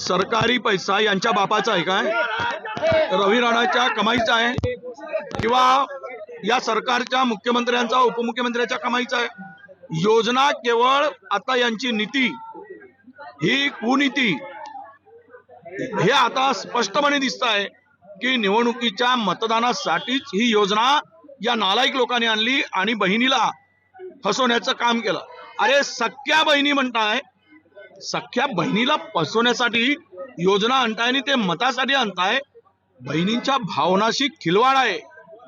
सरकारी पैसा यांच्या बापाचा आहे काय? रवी राणाच्या कमाईचा आहे किंवा या सरकारच्या मुख्यमंत्र्यांचा उपमुख्यमंत्र्यांच्या कमाईचा आहे? योजना केवळ आता यांची नीती ही कुनीती हे आता स्पष्टपणे दिसत आहे की निवडणुकीच्या मतदानासाठीच ही योजना या नालायक लोकांनी आणली आणि बहिणीला फसवण्याचं काम केलं। अरे सख्या बहिणी म्हणताय, सख्या बहिणीला फसवण्यासाठी योजना आणताय आणि ते मतासाठी आणताय। बहिणींच्या भावनाशी खिलवाड आहे।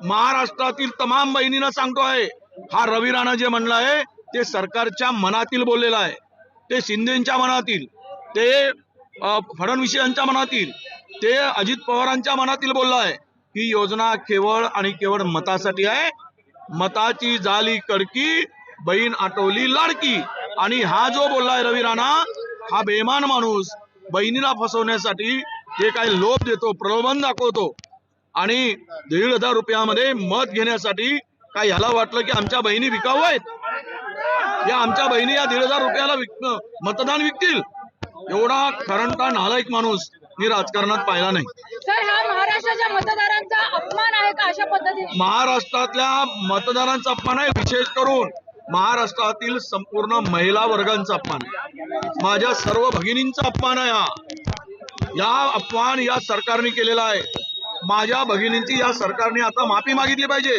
महाराष्ट्रातील तमाम बहिणींना सांगतोय, हा रवी राणा जे म्हणलं आहे ते सरकारच्या मनातील बोललेलं आहे, ते शिंदेच्या मनातील, ते फडणवीसांच्या मनातील, ते अजित पवारांच्या मनातील बोललं आहे। ही योजना केवळ आणि केवळ मतासाठी आहे। मताची झाली कडकी, बहीण आटवली लाडकी। आणि हा जो बोललाय रवी राणा, हा बेमान माणूस बहिणीला फसवण्यासाठी जे काही लोभ देतो, प्रलोभन दाखवतो आणि 1,500 रुपयामध्ये मत घेण्यासाठी काय ह्याला वाटलं की आमच्या बहिणी विकाऊ आहेत? या आमच्या बहिणी या 1,500 रुपयाला मतदान विकतील? एवढा खरंटा नालायक माणूस मी राजकारणात पाहिला नाही। सर, हा महाराष्ट्राच्या मतदारांचा अपमान आहे का अशा पद्धतीने? महाराष्ट्रातल्या मतदारांचा अपमान आहे, विशेष करून महाराष्ट्रातील संपूर्ण महिला वर्गांचा अपमान आहे, माझ्या सर्व भगिनींचा अपमान आहे। या अपमान या सरकारने केलेला आहे। माझ्या भगिनींची या सरकारने आता माफी मागितली पाहिजे।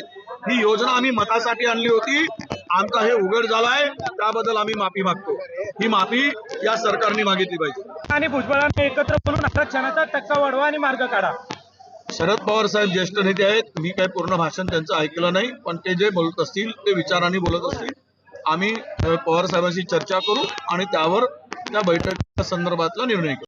ही योजना आम्ही मतासाठी आणली होती, आमचा हे उघड झालाय, त्याबद्दल आम्ही माफी मागतो। ही माफी या सरकारने मागितली पाहिजे आणि भुजबळांनी एकत्र बोलून आरक्षणाचा टक्का वाढवा आणि मार्ग काढा। शरद पवार साहेब ज्येष्ठ नेते आहेत, मी काही पूर्ण भाषण त्यांचं ऐकलं नाही, पण ते जे बोलत असतील ते विचाराने बोलत असतील। आम्ही पवार साहेबांशी चर्चा करू आणि त्यावर त्या बैठकीच्या संदर्भातला निर्णय करू।